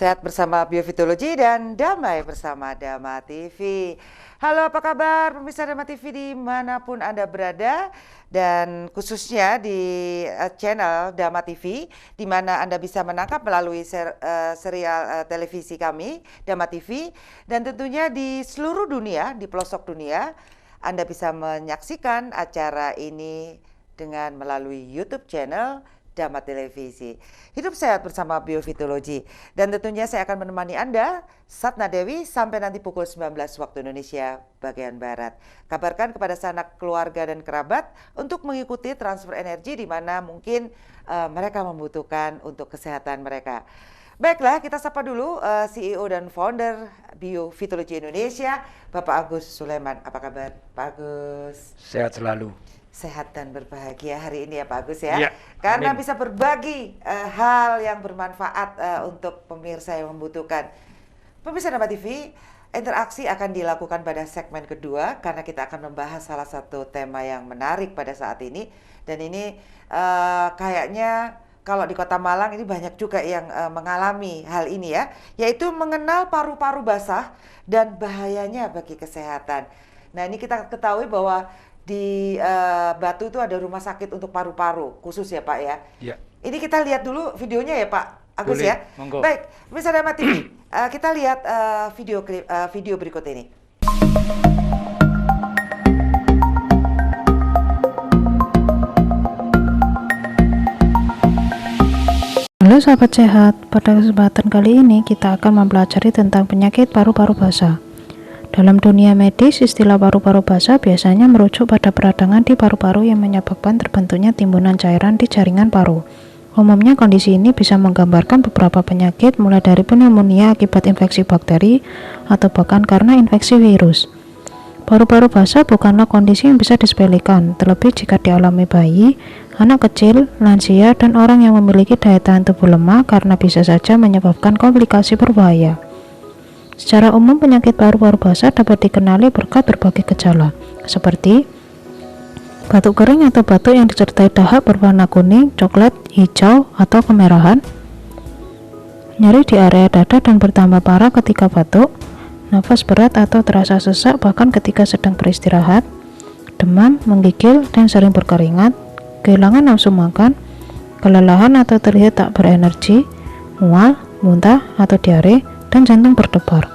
Sehat bersama Biofitologi dan damai bersama Dama TV. Halo, apa kabar pemirsa Dama TV dimanapun Anda berada, dan khususnya di channel Dama TV, di mana Anda bisa menangkap melalui serial televisi kami, Dama TV, dan tentunya di seluruh dunia, di pelosok dunia, Anda bisa menyaksikan acara ini dengan melalui YouTube channel Dama Televisi. Hidup sehat bersama Biofitologi. Dan tentunya saya akan menemani Anda, Satna Dewi, sampai nanti pukul 19 waktu Indonesia bagian Barat. Kabarkan kepada sanak keluarga dan kerabat untuk mengikuti transfer energi di mana mungkin mereka membutuhkan untuk kesehatan mereka. Baiklah, kita sapa dulu CEO dan founder Biofitologi Indonesia, Bapak Agus Sulaiman. Apa kabar, Pak Agus? Sehat selalu. Sehat dan berbahagia hari ini ya Pak Agus ya, karena amin. bisa berbagi hal yang bermanfaat untuk pemirsa yang membutuhkan. Pemirsa Dama TV, interaksi akan dilakukan pada segmen kedua karena kita akan membahas salah satu tema yang menarik pada saat ini, dan ini kayaknya kalau di Kota Malang ini banyak juga yang mengalami hal ini ya, yaitu mengenal paru-paru basah dan bahayanya bagi kesehatan. Nah, ini kita ketahui bahwa di Batu itu ada rumah sakit untuk paru-paru khusus ya Pak ya. Ya. Ini kita lihat dulu videonya ya Pak Agus. Boleh, ya. Monggo. Baik, pemirsa Dama TV, kita lihat video berikut ini. Halo sahabat sehat, pada kesempatan kali ini kita akan mempelajari tentang penyakit paru-paru basah. Dalam dunia medis, istilah paru-paru basah biasanya merujuk pada peradangan di paru-paru yang menyebabkan terbentuknya timbunan cairan di jaringan paru. Umumnya kondisi ini bisa menggambarkan beberapa penyakit mulai dari pneumonia akibat infeksi bakteri atau bahkan karena infeksi virus. Paru-paru basah bukanlah kondisi yang bisa disepelekan, terlebih jika dialami bayi, anak kecil, lansia, dan orang yang memiliki daya tahan tubuh lemah karena bisa saja menyebabkan komplikasi berbahaya. Secara umum, penyakit paru-paru basah dapat dikenali berkat berbagai gejala, seperti batuk kering atau batuk yang disertai dahak berwarna kuning, coklat, hijau, atau kemerahan, nyeri di area dada dan bertambah parah ketika batuk, nafas berat atau terasa sesak bahkan ketika sedang beristirahat, demam, menggigil, dan sering berkeringat, kehilangan nafsu makan, kelelahan atau terlihat tak berenergi, mual, muntah atau diare, dan jantung berdebar.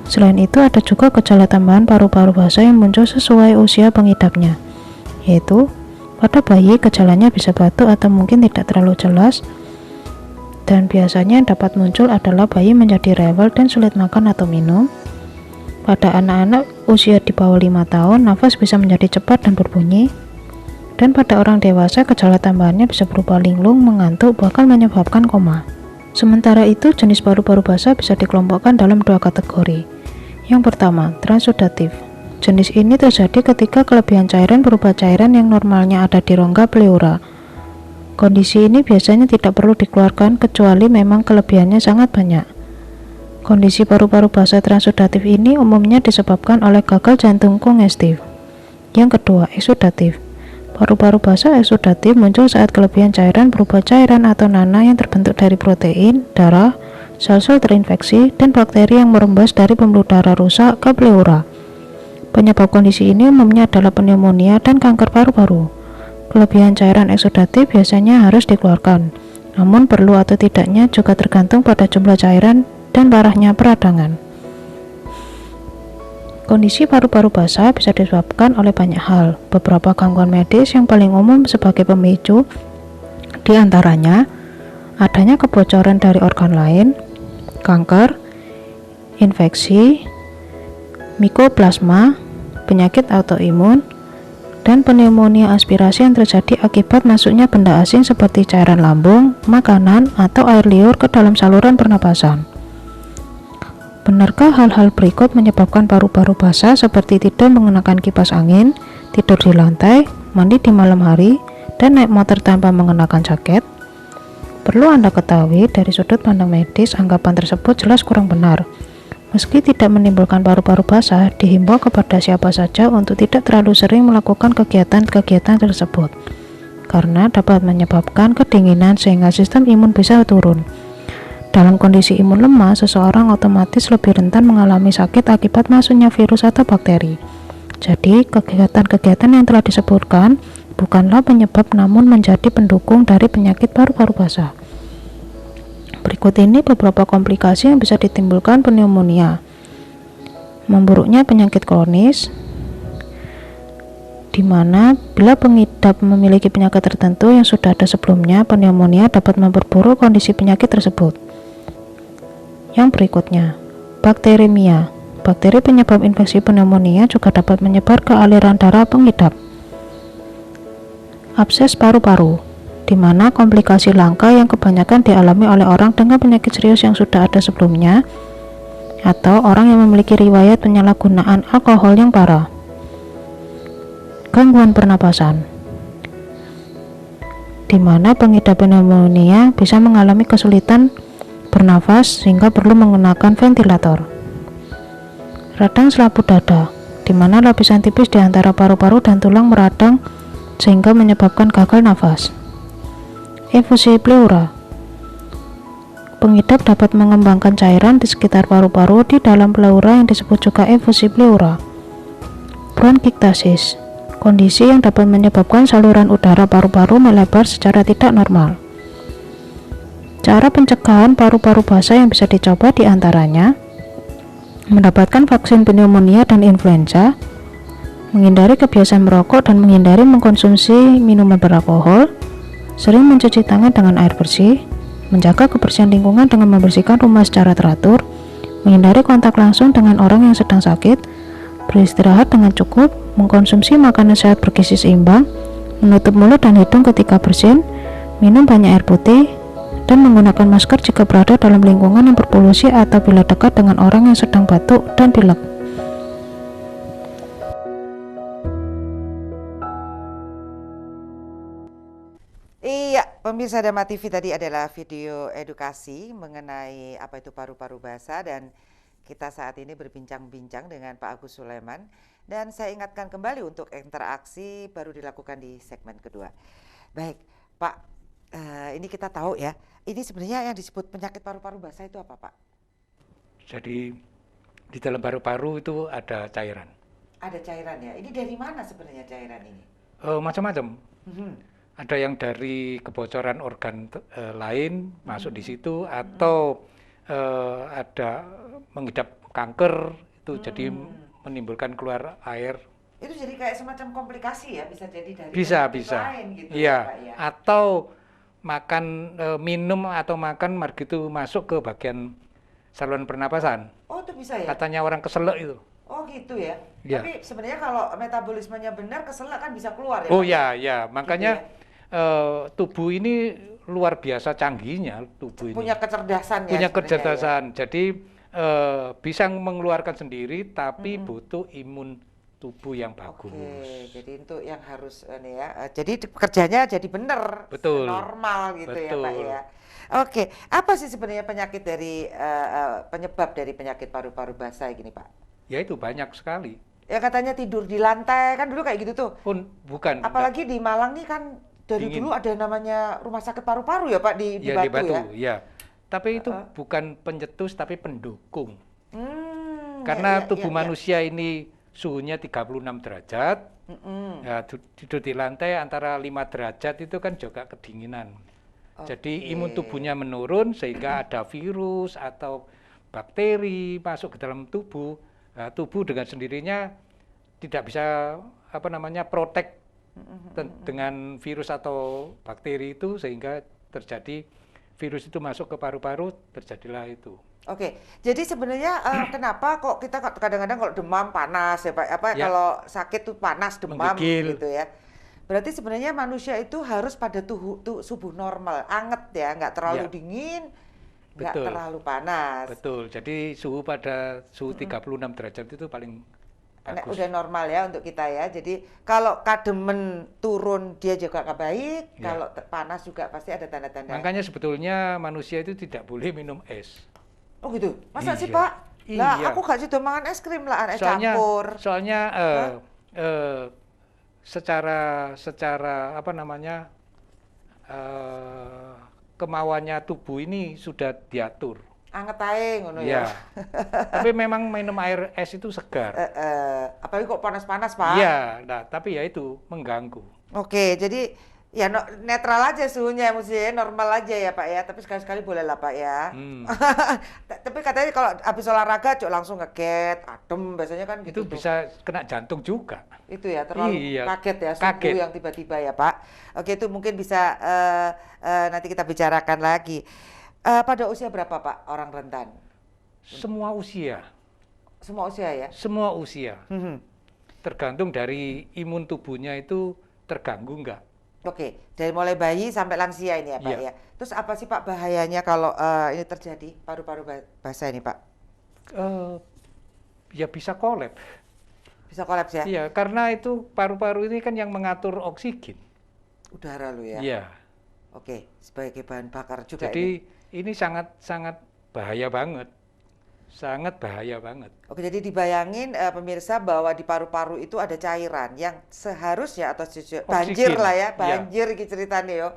Selain itu, ada juga gejala tambahan paru-paru basah yang muncul sesuai usia pengidapnya, yaitu pada bayi gejalanya bisa batuk atau mungkin tidak terlalu jelas, dan biasanya yang dapat muncul adalah bayi menjadi rewel dan sulit makan atau minum. Pada anak-anak usia di bawah 5 tahun, nafas bisa menjadi cepat dan berbunyi, dan pada orang dewasa gejala tambahannya bisa berupa linglung, mengantuk, bahkan menyebabkan koma. Sementara itu, jenis paru-paru basah bisa dikelompokkan dalam dua kategori. Yang pertama, transudatif. Jenis ini terjadi ketika kelebihan cairan berupa cairan yang normalnya ada di rongga pleura. Kondisi ini biasanya tidak perlu dikeluarkan kecuali memang kelebihannya sangat banyak. Kondisi paru-paru basah transudatif ini umumnya disebabkan oleh gagal jantung kongestif. Yang kedua, eksudatif. Paru-paru basah eksudatif muncul saat kelebihan cairan berupa cairan atau nanah yang terbentuk dari protein, darah, sel-sel terinfeksi, dan bakteri yang merembes dari pembuluh darah rusak ke pleura. Penyebab kondisi ini umumnya adalah pneumonia dan kanker paru-paru. Kelebihan cairan eksudatif biasanya harus dikeluarkan, namun perlu atau tidaknya juga tergantung pada jumlah cairan dan parahnya peradangan. Kondisi paru-paru basah bisa disebabkan oleh banyak hal. Beberapa gangguan medis yang paling umum sebagai pemicu diantaranya adanya kebocoran dari organ lain, kanker, infeksi, mikoplasma, penyakit autoimun, dan pneumonia aspirasi yang terjadi akibat masuknya benda asing seperti cairan lambung, makanan, atau air liur ke dalam saluran pernapasan. Benarkah hal-hal berikut menyebabkan paru-paru basah seperti tidur menggunakan kipas angin, tidur di lantai, mandi di malam hari, dan naik motor tanpa mengenakan jaket? Perlu Anda ketahui, dari sudut pandang medis, anggapan tersebut jelas kurang benar. Meski tidak menimbulkan paru-paru basah, dihimbau kepada siapa saja untuk tidak terlalu sering melakukan kegiatan-kegiatan tersebut, karena dapat menyebabkan kedinginan sehingga sistem imun bisa turun. Dalam kondisi imun lemah, seseorang otomatis lebih rentan mengalami sakit akibat masuknya virus atau bakteri. Jadi, kegiatan-kegiatan yang telah disebutkan bukanlah penyebab namun menjadi pendukung dari penyakit paru-paru basah. Berikut ini beberapa komplikasi yang bisa ditimbulkan pneumonia. Memburuknya penyakit kronis, di mana bila pengidap memiliki penyakit tertentu yang sudah ada sebelumnya, pneumonia dapat memperburuk kondisi penyakit tersebut. Yang berikutnya, bakteremia. Bakteri penyebab infeksi pneumonia juga dapat menyebar ke aliran darah pengidap. Abses paru-paru, di mana komplikasi langka yang kebanyakan dialami oleh orang dengan penyakit serius yang sudah ada sebelumnya, atau orang yang memiliki riwayat penyalahgunaan alkohol yang parah. Gangguan pernapasan, di mana pengidap pneumonia bisa mengalami kesulitan bernafas sehingga perlu menggunakan ventilator. Radang selaput dada, di mana lapisan tipis di antara paru-paru dan tulang meradang sehingga menyebabkan gagal nafas. Efusi pleura, pengidap dapat mengembangkan cairan di sekitar paru-paru di dalam pleura yang disebut juga efusi pleura. Bronkiktasis, kondisi yang dapat menyebabkan saluran udara paru-paru melebar secara tidak normal. Cara pencegahan paru-paru basah yang bisa dicoba diantaranya mendapatkan vaksin pneumonia dan influenza, menghindari kebiasaan merokok dan menghindari mengkonsumsi minuman beralkohol, sering mencuci tangan dengan air bersih, menjaga kebersihan lingkungan dengan membersihkan rumah secara teratur, menghindari kontak langsung dengan orang yang sedang sakit, beristirahat dengan cukup, mengkonsumsi makanan sehat bergizi seimbang, menutup mulut dan hidung ketika bersin, minum banyak air putih, dan menggunakan masker jika berada dalam lingkungan yang berpolusi atau bila dekat dengan orang yang sedang batuk dan pilek. Iya, pemirsa Dama TV, tadi adalah video edukasi mengenai apa itu paru-paru basah, dan kita saat ini berbincang-bincang dengan Pak Agus Sulaiman, dan saya ingatkan kembali untuk interaksi baru dilakukan di segmen kedua. Baik, Pak, ini kita tahu ya, ini sebenarnya yang disebut penyakit paru-paru basah itu apa, Pak? Jadi di dalam paru-paru itu ada cairan. Ada cairan ya. Ini dari mana sebenarnya cairan ini? Macam-macam. Ada yang dari kebocoran organ lain masuk di situ, atau ada mengidap kanker itu jadi menimbulkan keluar air. Itu jadi kayak semacam komplikasi ya, bisa jadi dari Bisa. lain gitu Iya. ya, Pak ya. Atau makan minum atau makan gitu masuk ke bagian saluran pernapasan. Oh, itu bisa ya? Katanya orang keselak itu. Oh gitu ya. Iya. Tapi sebenarnya kalau metabolismenya benar, keselak kan bisa keluar ya, Oh Pak? ya, makanya tubuh ini luar biasa canggihnya, tubuh ini. Punya kecerdasan ya. Punya sebenarnya kecerdasan. Jadi bisa mengeluarkan sendiri, tapi butuh imun tubuh yang bagus. Oke, jadi itu yang harus ini ya. Jadi kerjanya jadi benar, Betul. normal gitu ya, Pak Betul. ya. Oke, apa sih sebenarnya penyakit dari penyebab dari penyakit paru-paru basah gini, Pak? Ya itu banyak sekali. Ya katanya tidur di lantai, kan dulu kayak gitu tuh. Pun bukan. Apalagi di Malang nih kan dari Dingin. dulu ada namanya rumah sakit paru-paru ya, Pak, di Ya, di Batu ya. Batu, ya. Tapi itu bukan pencetus, tapi pendukung. Ya, Karena ya, tubuh ya, ya. manusia ini suhunya 36 derajat. Ya, tidur di lantai antara 5 derajat itu kan juga kedinginan. Jadi imun tubuhnya menurun sehingga ada virus atau bakteri masuk ke dalam tubuh. Nah, tubuh dengan sendirinya tidak bisa protek dengan virus atau bakteri itu, sehingga terjadi virus itu masuk ke paru-paru, terjadilah itu. Oke, jadi sebenarnya kenapa kok kita kadang-kadang kalau demam panas ya Pak, Ya. kalau sakit tuh panas demam Menggigil. gitu ya. Berarti sebenarnya manusia itu harus pada suhu normal, anget ya, nggak terlalu Ya. dingin, nggak Betul. terlalu panas. Betul. Jadi suhu 36 derajat itu paling Nah, bagus. udah normal ya untuk kita ya. Jadi kalau kademen turun dia juga nggak baik, Ya. kalau panas juga pasti ada tanda-tanda. Makanya sebetulnya manusia itu tidak boleh minum es. Oh gitu, masa sih Iya. Pak? Lah Iya. aku gak sido mangan es krim lah, es campur. Soalnya secara kemauannya tubuh ini sudah diatur. Anget ae ngono Iya. ya. Tapi memang minum air es itu segar. Apalagi kok panas-panas, Pak. Iya, nah tapi ya itu mengganggu. Oke, jadi ya netral aja suhunya, mesti normal aja ya Pak ya. Tapi sekali-sekali boleh lah Pak ya. Tapi katanya kalau habis olahraga cok langsung ngeget, adem, biasanya kan Itu gitu tuh. bisa kena jantung juga. Itu ya terlalu Iya, kaget ya, subuh kaget. yang tiba-tiba ya Pak. Oke, itu mungkin bisa nanti kita bicarakan lagi. Pada usia berapa Pak orang rentan? Semua usia, Semua usia ya? semua usia. Mhm. Tergantung dari imun tubuhnya itu terganggu enggak. Oke, dari mulai bayi sampai lansia ini ya Pak Iya. ya. Terus apa sih Pak bahayanya kalau ini terjadi paru-paru basah ini Pak? Ya bisa kolap. Bisa kolaps ya? Iya, karena itu paru-paru ini kan yang mengatur oksigen. Udara lu ya? Iya. Oke, sebagai bahan bakar juga Jadi ini sangat bahaya banget. Sangat bahaya banget. Oke, jadi dibayangin pemirsa bahwa di paru-paru itu ada cairan yang seharusnya atau banjir lah ya, Iya. banjir iki ceritanya yo.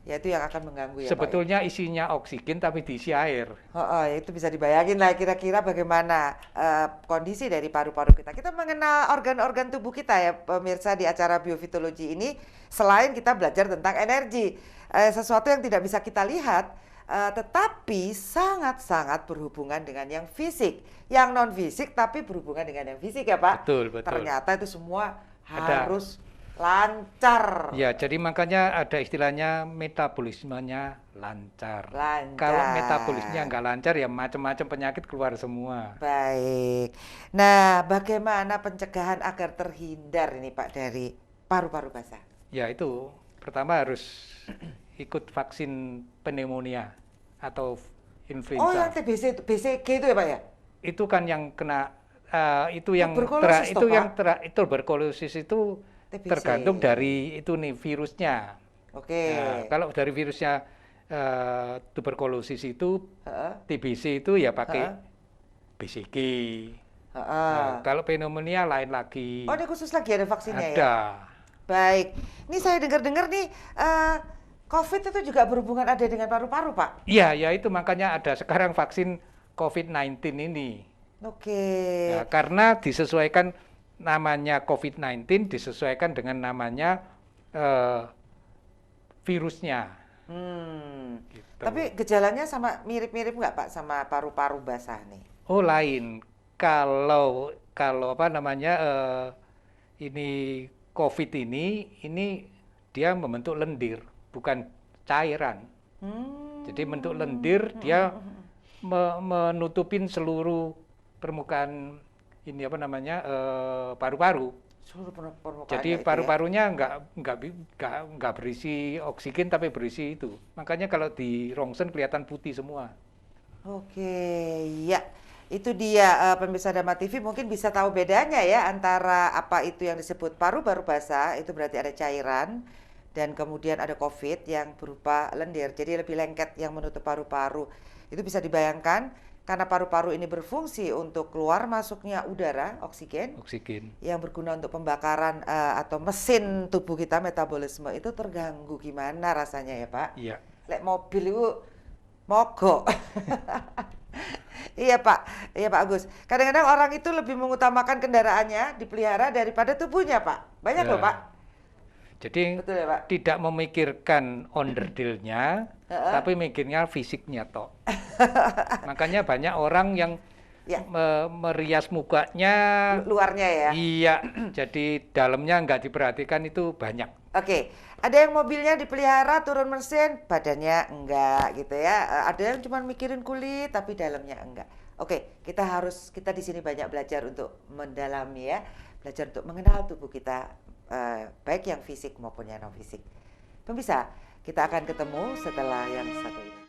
Ya itu yang akan mengganggu ya Pak. Sebetulnya isinya oksigen tapi diisi air. Ya, itu bisa dibayangin lah kira-kira bagaimana kondisi dari paru-paru kita. Kita mengenal organ-organ tubuh kita ya pemirsa di acara biofitologi ini. Selain kita belajar tentang energi, sesuatu yang tidak bisa kita lihat, tetapi sangat-sangat berhubungan dengan yang fisik. Yang non fisik tapi berhubungan dengan yang fisik ya Pak. Betul, betul. Ternyata itu semua Ada. harus lancar. Ya, jadi makanya ada istilahnya metabolismenya lancar. Lancar. Kalau metabolismenya nggak lancar ya macam-macam penyakit keluar semua. Baik. Nah, bagaimana pencegahan agar terhindar ini Pak dari paru-paru basah? Ya itu pertama harus ikut vaksin pneumonia atau influenza. Oh, yang TBC itu, BCG itu ya Pak ya? Itu kan yang kena itu yang Tuberkulosis toh, itu tuberkulosis itu TBC. tergantung dari itu nih virusnya. Oke. Nah, kalau dari virusnya tuberkulosis itu Heeh. TBC itu ya pakai Heeh. BCG. Heeh. Nah, kalau pneumonia lain lagi. Oh, ini khusus lagi ada vaksinnya ya? Ada. Baik. Ini saya dengar-dengar nih COVID itu juga berhubungan ada dengan paru-paru, Pak. Iya, ya itu makanya ada sekarang vaksin COVID-19 ini. Oke. Ya, karena disesuaikan namanya COVID-19 disesuaikan dengan namanya virusnya. Gitu. Tapi gejalanya sama mirip-mirip nggak Pak sama paru-paru basah nih? Oh lain, kalau apa namanya ini COVID ini dia membentuk lendir, bukan cairan. Jadi bentuk lendir dia menutupin seluruh permukaan ini apa namanya paru-paru. Seluruh permukaannya Jadi itu ya? paru-parunya nggak berisi oksigen tapi berisi itu. Makanya kalau di rongsen kelihatan putih semua. Oke, ya. Itu dia pemirsa Dharma TV mungkin bisa tahu bedanya ya antara apa itu yang disebut paru-paru basah, itu berarti ada cairan, dan kemudian ada COVID yang berupa lendir, jadi lebih lengket yang menutup paru-paru. Itu bisa dibayangkan karena paru-paru ini berfungsi untuk keluar masuknya udara, oksigen, yang berguna untuk pembakaran atau mesin tubuh kita, metabolisme itu terganggu. Gimana rasanya ya Pak? Iya. Lek mobil itu mogok. Iya Pak Agus. Kadang-kadang orang itu lebih mengutamakan kendaraannya dipelihara daripada tubuhnya Pak. Banyak Ya. loh Pak. Jadi Betul ya Pak? tidak memikirkan onderdilnya, tapi mikirnya fisiknya toh. Makanya banyak orang yang Ya. merias mukanya, Luarnya ya. iya, jadi dalamnya nggak diperhatikan itu banyak. Oke, ada yang mobilnya dipelihara turun mesin, badannya enggak gitu ya. Ada yang cuma mikirin kulit tapi dalamnya enggak. Oke, kita di sini banyak belajar untuk mendalami ya, belajar untuk mengenal tubuh kita, baik yang fisik maupun yang non fisik. Pemirsa, kita akan ketemu setelah yang satu ini.